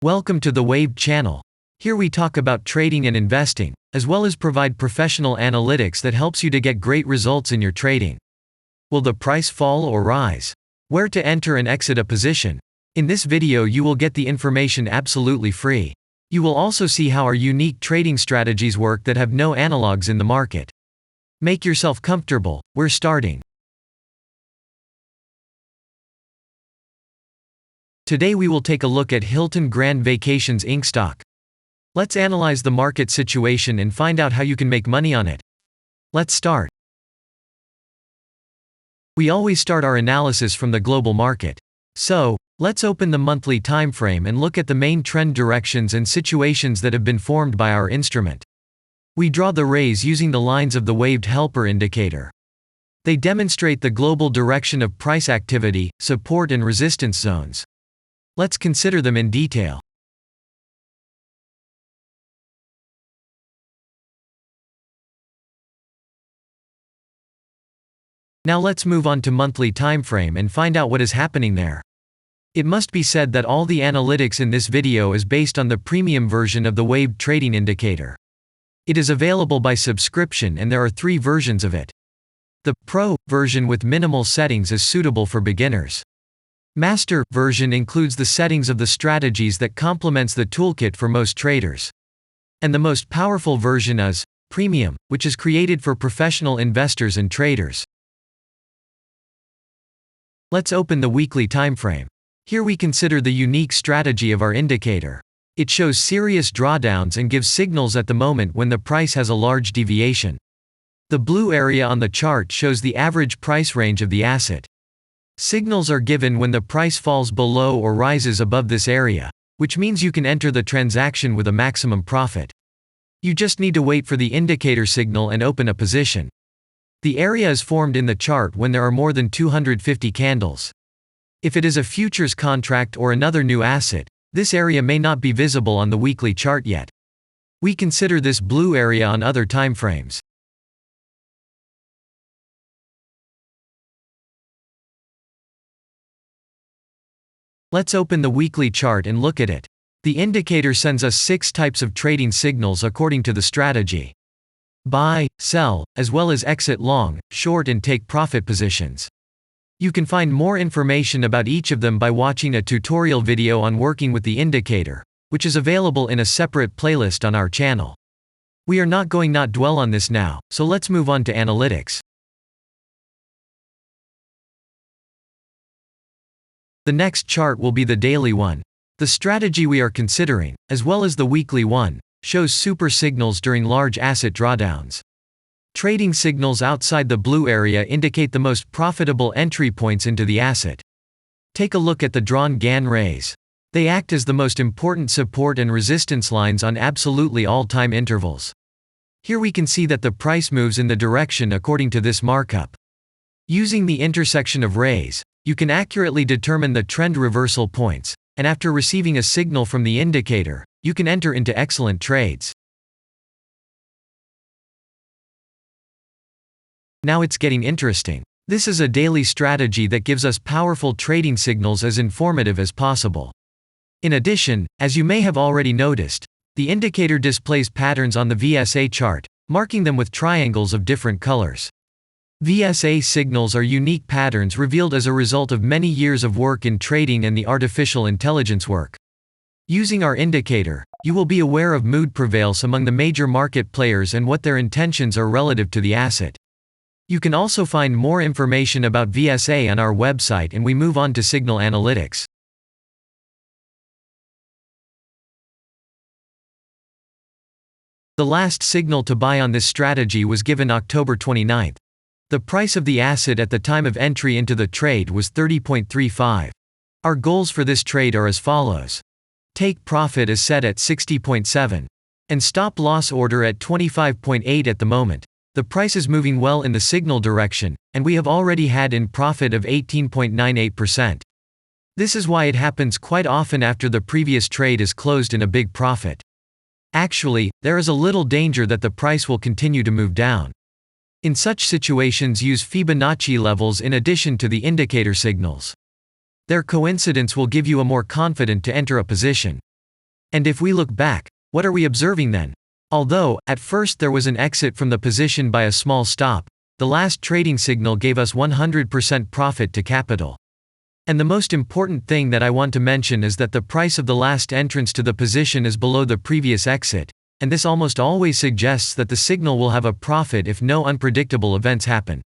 Welcome to the Wave channel. Here we talk about trading and investing, as well as provide professional analytics that helps you to get great results in your trading. Will the price fall or rise? Where to enter and exit a position? In this video you will get the information absolutely free. You will also see how our unique trading strategies work that have no analogs in the market. Make yourself comfortable, we're starting. Today we will take a look at Hilton Grand Vacations Inc. stock. Let's analyze the market situation and find out how you can make money on it. Let's start. We always start our analysis from the global market. So, let's open the monthly time frame and look at the main trend directions and situations that have been formed by our instrument. We draw the rays using the lines of the waved helper indicator. They demonstrate the global direction of price activity, support and resistance zones. Let's consider them in detail. Now let's move on to monthly time frame and find out what is happening there. It must be said that all the analytics in this video is based on the premium version of the waved trading indicator. It is available by subscription and there are 3 versions of it. The Pro version with minimal settings is suitable for beginners. Master version includes the settings of the strategies that complements the toolkit for most traders. And the most powerful version is Premium, which is created for professional investors and traders. Let's open the weekly time frame. Here we consider the unique strategy of our indicator. It shows serious drawdowns and gives signals at the moment when the price has a large deviation. The blue area on the chart shows the average price range of the asset. Signals are given when the price falls below or rises above this area, which means you can enter the transaction with a maximum profit. You just need to wait for the indicator signal and open a position. The area is formed in the chart when there are more than 250 candles. If it is a futures contract or another new asset, this area may not be visible on the weekly chart yet. We consider this blue area on other time frames. Let's open the weekly chart and look at it. The indicator sends us 6 types of trading signals according to the strategy. Buy, sell, as well as exit long, short and take profit positions. You can find more information about each of them by watching a tutorial video on working with the indicator, which is available in a separate playlist on our channel. We are not going to dwell on this now, so let's move on to analytics. The next chart will be the daily one. The strategy we are considering, as well as the weekly one, shows super signals during large asset drawdowns. Trading signals outside the blue area indicate the most profitable entry points into the asset. Take a look at the drawn Gann rays. They act as the most important support and resistance lines on absolutely all time intervals. Here we can see that the price moves in the direction according to this markup. Using the intersection of rays, you can accurately determine the trend reversal points, and after receiving a signal from the indicator, you can enter into excellent trades. Now it's getting interesting. This is a daily strategy that gives us powerful trading signals as informative as possible. In addition, as you may have already noticed, the indicator displays patterns on the VSA chart, marking them with triangles of different colors. VSA signals are unique patterns revealed as a result of many years of work in trading and the artificial intelligence work. Using our indicator, you will be aware of mood prevails among the major market players and what their intentions are relative to the asset. You can also find more information about VSA on our website, and we move on to signal analytics. The last signal to buy on this strategy was given October 29. The price of the asset at the time of entry into the trade was 30.35. Our goals for this trade are as follows. Take profit is set at 60.7. And stop loss order at 25.8 at the moment. The price is moving well in the signal direction, and we have already had in profit of 18.98%. This is why it happens quite often after the previous trade is closed in a big profit. Actually, there is a little danger that the price will continue to move down. In such situations, use Fibonacci levels in addition to the indicator signals. Their coincidence will give you a more confident to enter a position. And if we look back, what are we observing then? Although, at first there was an exit from the position by a small stop, the last trading signal gave us 100% profit to capital. And the most important thing that I want to mention is that the price of the last entrance to the position is below the previous exit, and this almost always suggests that the signal will have a profit if no unpredictable events happen.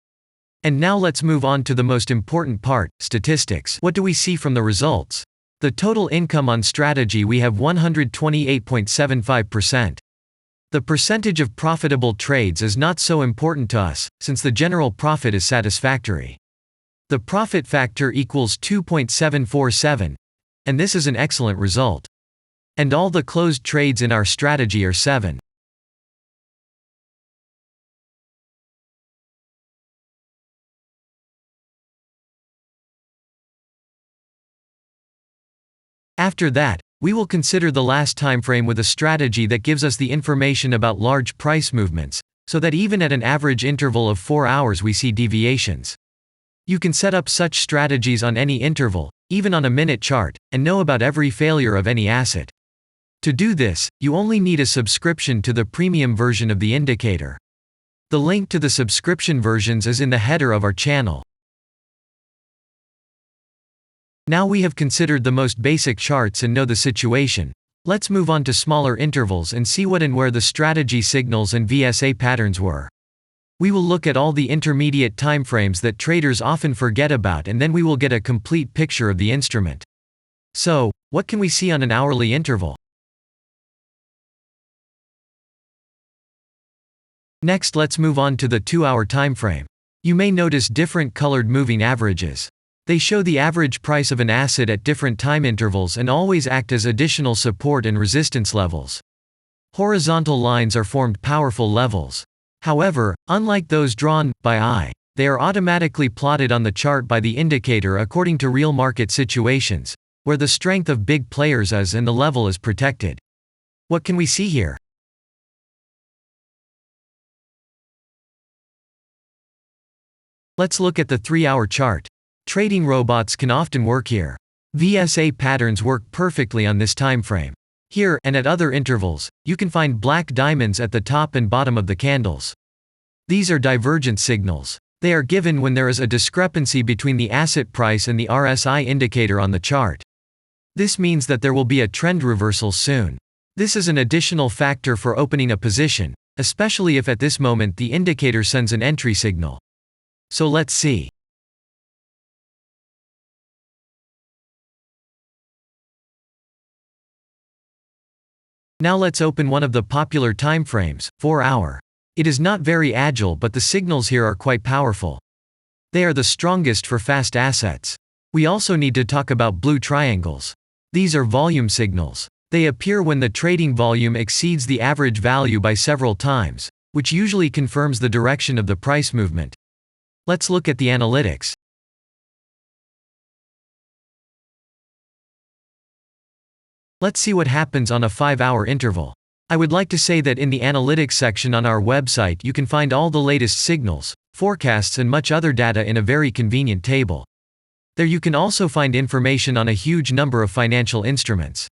And now let's move on to the most important part, statistics. What do we see from the results? The total income on strategy, we have 128.75%. The percentage of profitable trades is not so important to us, since the general profit is satisfactory. The profit factor equals 2.747, and this is an excellent result. And all the closed trades in our strategy are 7. After that, we will consider the last time frame with a strategy that gives us the information about large price movements, so that even at an average interval of 4 hours we see deviations. You can set up such strategies on any interval, even on a minute chart, and know about every failure of any asset. To do this, you only need a subscription to the premium version of the indicator. The link to the subscription versions is in the header of our channel. Now we have considered the most basic charts and know the situation. Let's move on to smaller intervals and see what and where the strategy signals and VSA patterns were. We will look at all the intermediate timeframes that traders often forget about, and then we will get a complete picture of the instrument. So, what can we see on an hourly interval? Next, let's move on to the 2-hour timeframe. You may notice different colored moving averages. They show the average price of an asset at different time intervals and always act as additional support and resistance levels. Horizontal lines are formed powerful levels. However, unlike those drawn by eye, they are automatically plotted on the chart by the indicator according to real market situations, where the strength of big players is and the level is protected. What can we see here? Let's look at the 3-hour chart. Trading robots can often work here. VSA patterns work perfectly on this time frame. Here, and at other intervals, you can find black diamonds at the top and bottom of the candles. These are divergent signals. They are given when there is a discrepancy between the asset price and the RSI indicator on the chart. This means that there will be a trend reversal soon. This is an additional factor for opening a position, especially if at this moment the indicator sends an entry signal. So let's see. Now let's open one of the popular timeframes, 4-hour. It is not very agile, but the signals here are quite powerful. They are the strongest for fast assets. We also need to talk about blue triangles. These are volume signals. They appear when the trading volume exceeds the average value by several times, which usually confirms the direction of the price movement. Let's look at the analytics. Let's see what happens on a 5-hour interval. I would like to say that in the analytics section on our website you can find all the latest signals, forecasts and much other data in a very convenient table. There you can also find information on a huge number of financial instruments.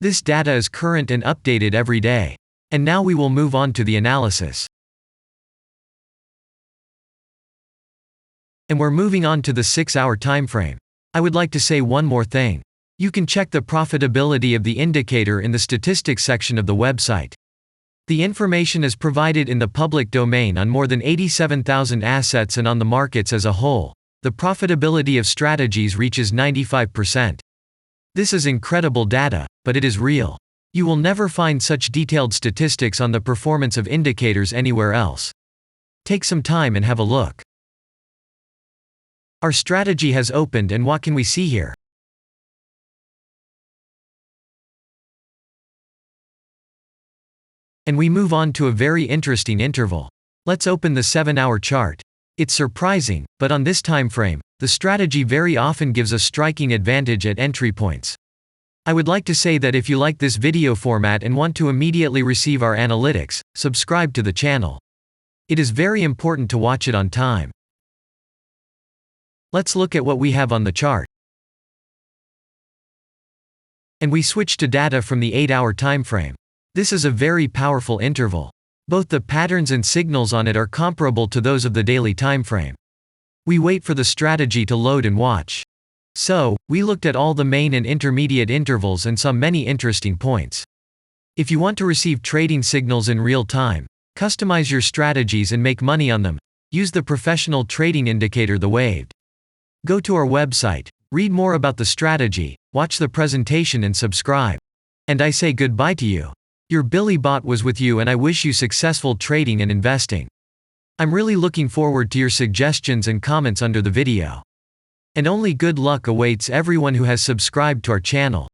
This data is current and updated every day. And now we will move on to the analysis. And we're moving on to the 6-hour timeframe. I would like to say one more thing. You can check the profitability of the indicator in the statistics section of the website. The information is provided in the public domain on more than 87,000 assets and on the markets as a whole. The profitability of strategies reaches 95%. This is incredible data, but it is real. You will never find such detailed statistics on the performance of indicators anywhere else. Take some time and have a look. Our strategy has opened, and what can we see here? And we move on to a very interesting interval. Let's open the 7-hour chart. It's surprising, but on this time frame, the strategy very often gives a striking advantage at entry points. I would like to say that if you like this video format and want to immediately receive our analytics, subscribe to the channel. It is very important to watch it on time. Let's look at what we have on the chart. And we switched to data from the 8-hour time frame. This is a very powerful interval. Both the patterns and signals on it are comparable to those of the daily time frame. We wait for the strategy to load and watch. So, we looked at all the main and intermediate intervals and saw many interesting points. If you want to receive trading signals in real time, customize your strategies and make money on them, use the professional trading indicator The Waved. Go to our website, read more about the strategy, watch the presentation and subscribe. And I say goodbye to you. Your Billy Bot was with you and I wish you successful trading and investing. I'm really looking forward to your suggestions and comments under the video. And only good luck awaits everyone who has subscribed to our channel.